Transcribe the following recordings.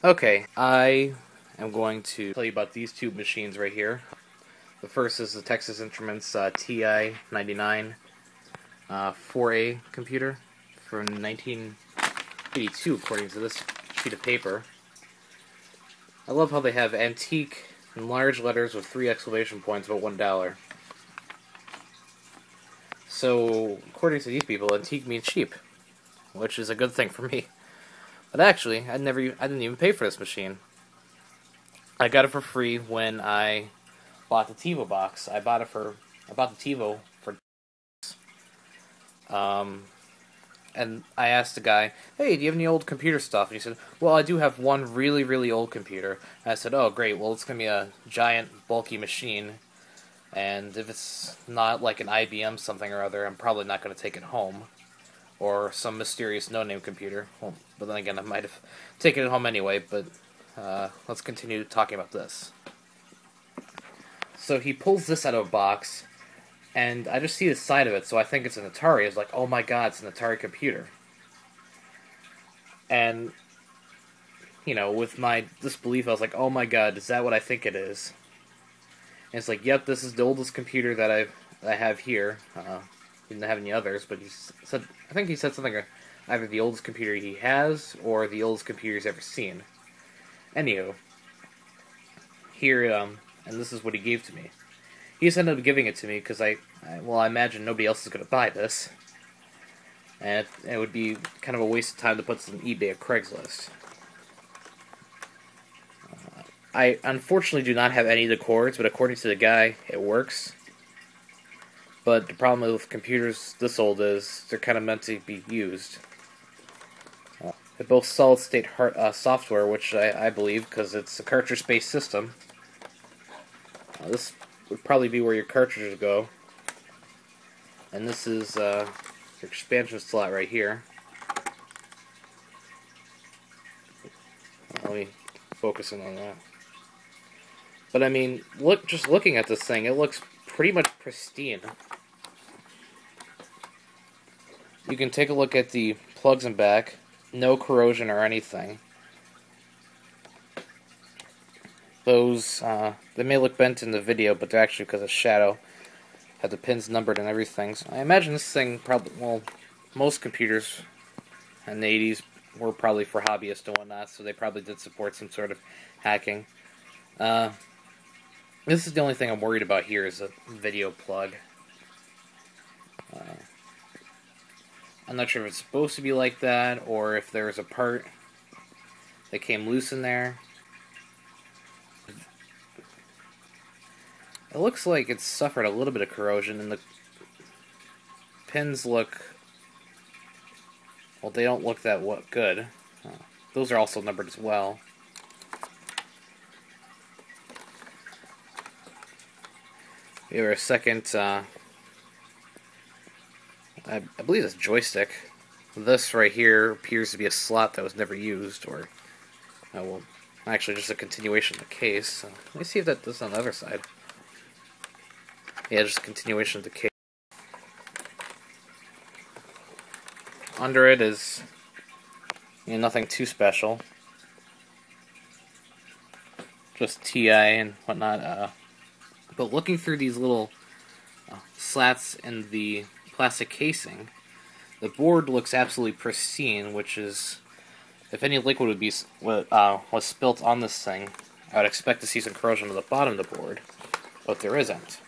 Okay, I am going to tell you about these two machines right here. The first is the Texas Instruments TI-99 4A computer from 1982, according to this sheet of paper. I love how they have antique in large letters with 3 exclamation points about $1. So, according to these people, antique means cheap, which is a good thing for me. But actually, I didn't even pay for this machine. I got it for free when I bought the TiVo box. I bought the TiVo for and I asked the guy, "Hey, do you have any old computer stuff?" And he said, "Well, I do have one really, really old computer." And I said, "Oh, great. Well, it's gonna be a giant, bulky machine, and if it's not like an IBM something or other, I'm probably not gonna take it home, or some mysterious no-name computer." Well, but then again, I might have taken it home anyway. But let's continue talking about this. So he pulls this out of a box, and I just see the side of it, so I think it's an Atari. It's like, oh my god, it's an Atari computer. And, you know, with my disbelief, I was like, oh my god, is that what I think it is? And it's like, yep, this is the oldest computer that I have here. He didn't have any others, but I think he said something, either the oldest computer he has, or the oldest computer he's ever seen. Anywho, here, and this is what he gave to me. He just ended up giving it to me because I imagine nobody else is going to buy this. And it would be kind of a waste of time to put this on eBay or Craigslist. I unfortunately do not have any of the cords, but according to the guy, it works. But the problem with computers this old is they're kind of meant to be used. They're both solid-state software, which I believe, because it's a cartridge-based system. This would probably be where your cartridges go. And this is your expansion slot right here. Let me focus in on that. But I mean, just looking at this thing, it looks pretty much pristine. You can take a look at the plugs and back. No corrosion or anything. Those, they may look bent in the video, but they're actually because of shadow. Have the pins numbered and everything. So I imagine this thing probably, well, most computers in the 80s were probably for hobbyists and whatnot, so they probably did support some sort of hacking. This is the only thing I'm worried about here is a video plug. I'm not sure if it's supposed to be like that, or if there's a part that came loose in there. It looks like it's suffered a little bit of corrosion, and the pins look, well, they don't look that good. Those are also numbered as well. We have our second, I believe it's joystick. This right here appears to be a slot that was never used, or, well, actually just a continuation of the case. So let me see if that does on the other side. Yeah, just a continuation of the case. Under it is, you know, nothing too special. Just TI and whatnot. But looking through these little slats in the plastic casing, the board looks absolutely pristine, which is, if any liquid was spilt on this thing, I would expect to see some corrosion to the bottom of the board, but there isn't.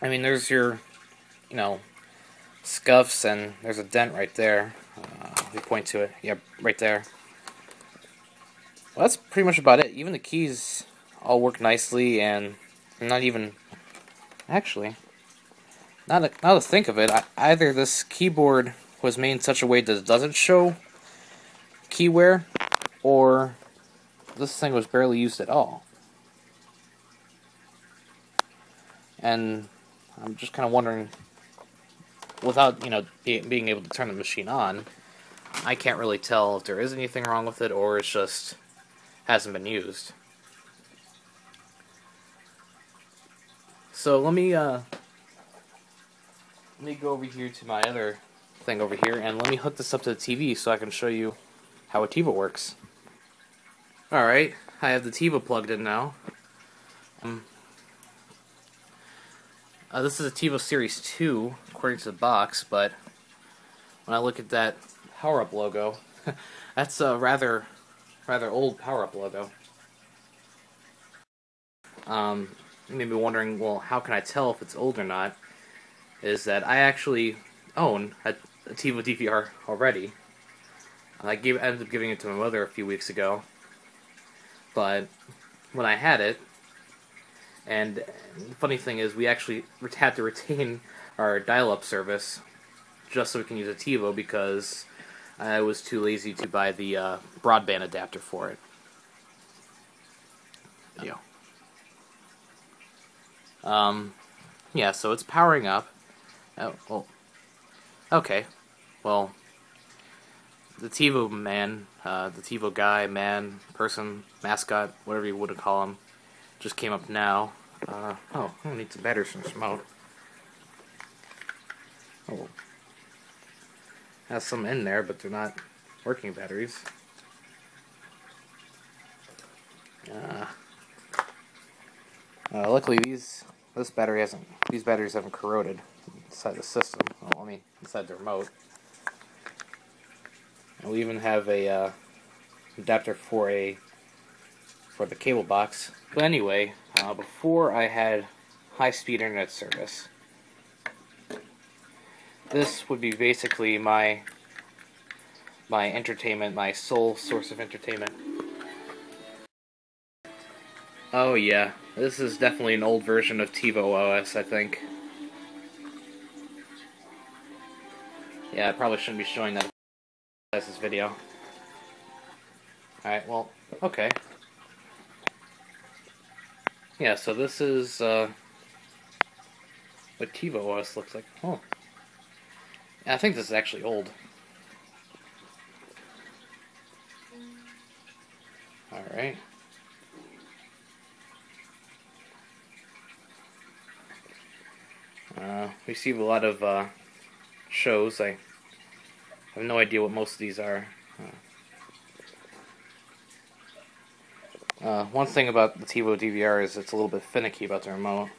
I mean, there's your, you know, scuffs, and there's a dent right there. Let me point to it. Yep, right there. Well, that's pretty much about it. Even the keys all work nicely, and not even... Actually, now to think of it, either this keyboard was made in such a way that it doesn't show key wear, or this thing was barely used at all. And I'm just kind of wondering, without, you know, being able to turn the machine on, I can't really tell if there is anything wrong with it, or it's just hasn't been used. So let me go over here to my other thing over here, and let me hook this up to the TV so I can show you how a TiVo works. Alright, I have the TiVo plugged in now. This is a TiVo Series 2, according to the box, but when I look at that power-up logo, that's a rather old power-up logo. You may be wondering, well, how can I tell if it's old or not? Is that I actually own a TiVo DVR already. I ended up giving it to my mother a few weeks ago. But when I had it, and the funny thing is we actually had to retain our dial-up service just so we can use a TiVo because I was too lazy to buy the broadband adapter for it. Yeah, so it's powering up. Oh, well, okay. Well, the TiVo man, the TiVo guy, man, person, mascot, whatever you would call him, just came up now. Oh, I need some batteries from this remote. Oh, has some in there, but they're not working batteries. Luckily these batteries haven't corroded inside the system. Well, I mean, inside the remote. And we even have a adapter for the cable box. But anyway, before I had high-speed internet service, this would be basically my entertainment, my sole source of entertainment. Oh yeah, this is definitely an old version of TiVo OS, I think. Yeah, I probably shouldn't be showing that in this video. Alright, well, okay. Yeah, so this is what TiVo OS looks like. Oh. Yeah, I think this is actually old. Alright. We see a lot of shows. I have no idea what most of these are. One thing about the TiVo DVR is it's a little bit finicky about the remote.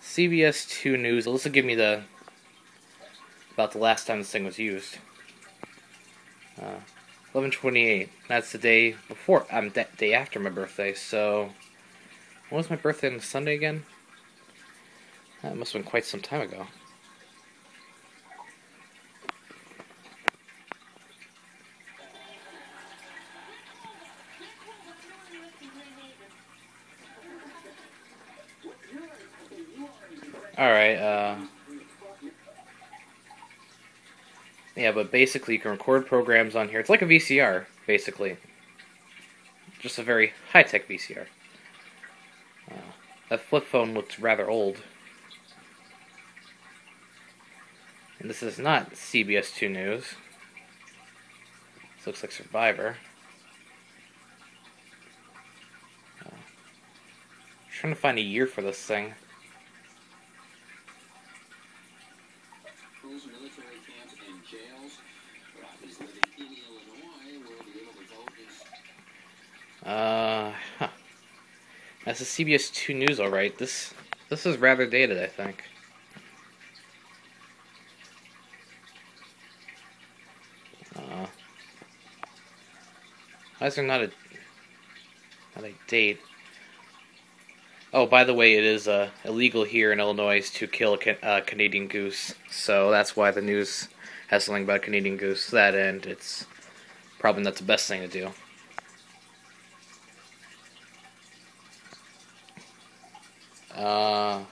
CBS 2 News. This will give me about the last time this thing was used. 11/28. That's the day before. Day after my birthday. So, when was my birthday on Sunday again? That must have been quite some time ago. Alright, yeah, but basically you can record programs on here. It's like a VCR, basically. Just a very high-tech VCR. That flip phone looks rather old. And this is not CBS 2 News. This looks like Survivor. Trying to find a year for this thing. Military camps and jails. Rockies living in Illinois will be able to vote this. Huh. That's a CBS 2 News, alright. This is rather dated, I think. Why is there not a date? Oh, by the way, it is illegal here in Illinois to kill a Canadian goose, so that's why the news has something about Canadian goose. That and it's probably not the best thing to do. Huh.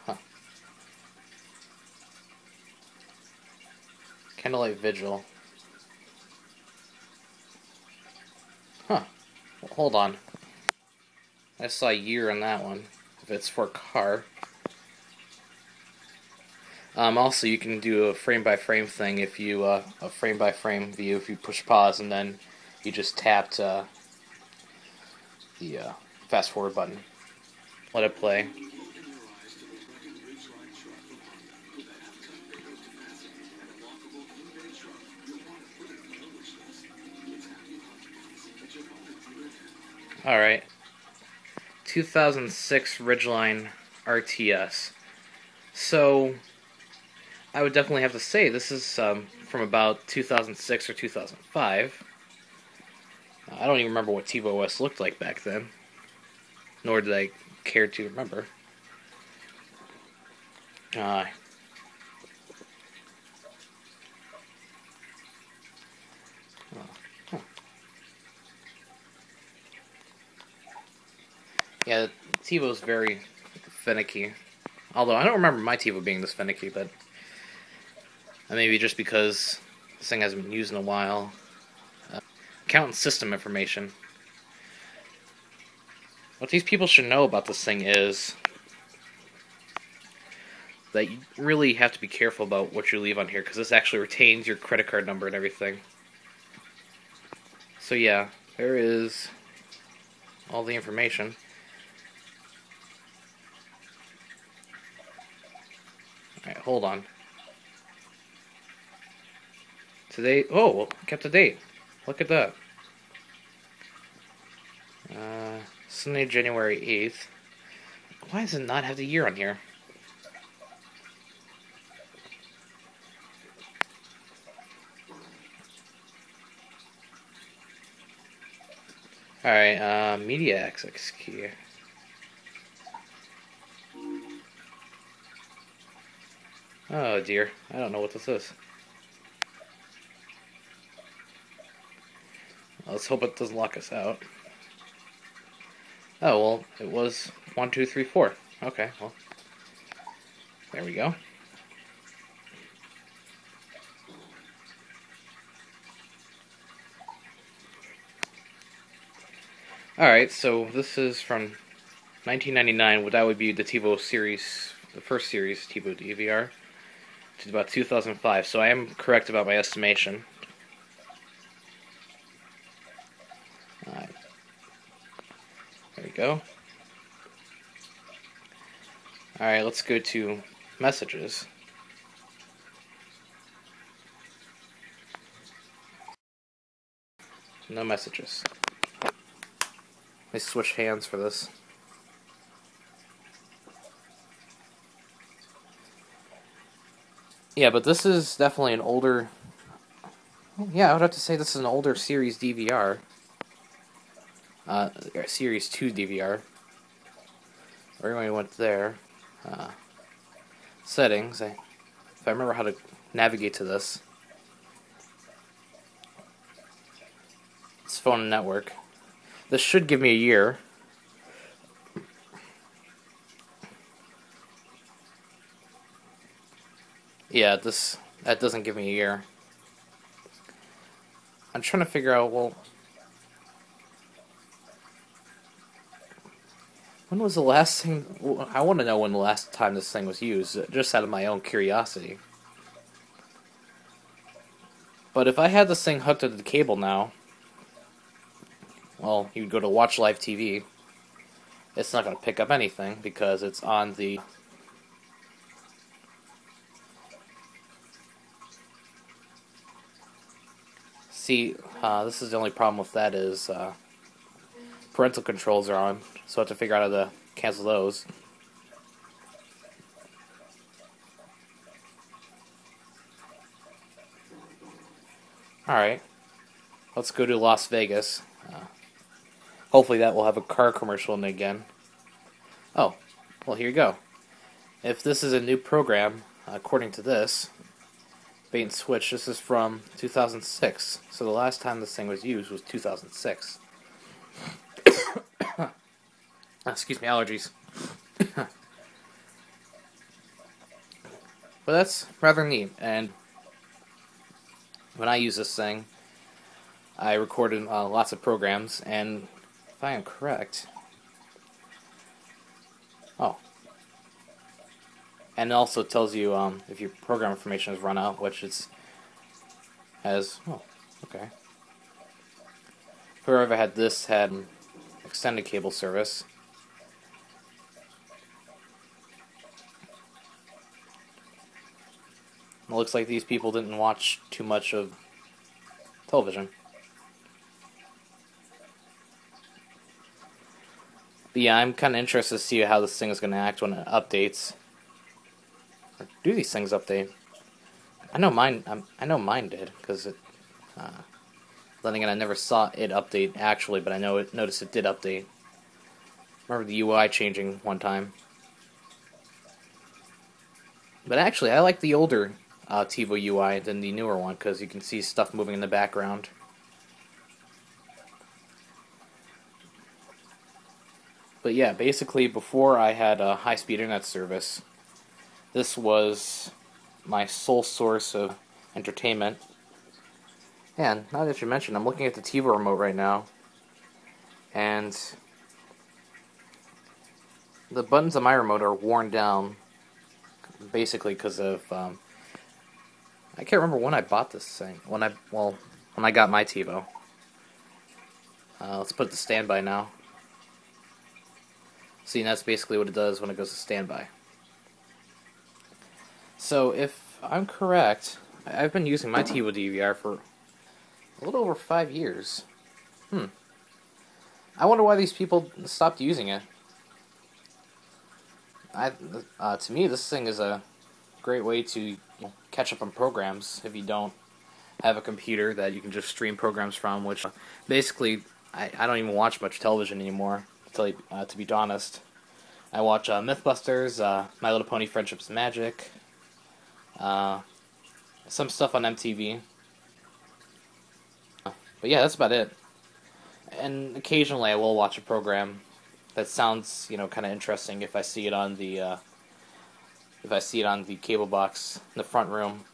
Candlelight Vigil. Huh. Well, hold on. I saw a year on that one. If it's for a car. Also, you can do a frame-by-frame thing if you, a frame-by-frame view if you push pause and then you just tapped the fast-forward button. Let it play. Alright. 2006 Ridgeline RTS. So, I would definitely have to say this is from about 2006 or 2005. I don't even remember what TiVo OS looked like back then, nor did I care to remember. Uh, huh. Yeah, TiVo's very finicky. Although I don't remember my TiVo being this finicky, but maybe just because this thing hasn't been used in a while. Account and system information. What these people should know about this thing is that you really have to be careful about what you leave on here, because this actually retains your credit card number and everything. So yeah, there is all the information. Alright, hold on. Today, oh, kept to date. Look at that. Sunday, January 8th. Why does it not have the year on here? Alright, media access key. Oh dear, I don't know what this is. Let's hope it doesn't lock us out. Oh, well, it was 1, 2, 3, 4. Okay, well, there we go. Alright, so this is from 1999, that would be the TiVo series, the first series, TiVo DVR, to about 2005, so I am correct about my estimation. Alright, there we go. Alright, let's go to messages. No messages. Let me switch hands for this. Yeah, but this is definitely an older... Yeah, I would have to say this is an older Series DVR. Series 2 DVR. Everybody went there. Settings. If I remember how to navigate to this. It's phone and network. This should give me a year. Yeah, that doesn't give me a year. I'm trying to figure out, well, when was the last thing... I want to know when the last time this thing was used, just out of my own curiosity. But if I had this thing hooked to the cable now, well, you'd go to watch live TV. It's not going to pick up anything because it's on the... See, this is the only problem with that is parental controls are on, so I have to figure out how to cancel those. Alright, let's go to Las Vegas. Hopefully that will have a car commercial in it again. Oh, well, here you go. If this is a new program, according to this, bait and switch, this is from 2006. So the last time this thing was used was 2006. Excuse me, allergies. But that's rather neat, and when I use this thing, I recorded lots of programs, and if I am correct... Oh. And it also tells you if your program information has run out, which it has... Oh, okay. Whoever had this had extended cable service. It looks like these people didn't watch too much of television. But yeah, I'm kind of interested to see how this thing is going to act when it updates. Or do these things update? I know mine. I know mine did because it. Then again, I never saw it update actually, but I know it. Noticed it did update. Remember the UI changing one time. But actually, I like the older TiVo UI than the newer one because you can see stuff moving in the background. But yeah, basically, before I had a high-speed internet service, this was my sole source of entertainment. And now that you mentioned, I'm looking at the TiVo remote right now, and the buttons on my remote are worn down, basically because of I can't remember when I bought this thing. When I got my TiVo. Let's put it to standby now. See, that's basically what it does when it goes to standby. So if I'm correct, I've been using my TiVo DVR for a little over 5 years. I wonder why these people stopped using it. To me, this thing is a great way to catch up on programs if you don't have a computer that you can just stream programs from, which basically I don't even watch much television anymore, to be honest. I watch Mythbusters, My Little Pony Friendship's Magic, some stuff on MTV. But yeah, that's about it. And occasionally I will watch a program that sounds, kind of interesting if I see it on the cable box in the front room.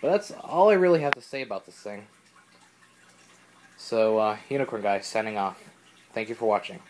But that's all I really have to say about this thing. So, Unicorn Guy signing off. Thank you for watching.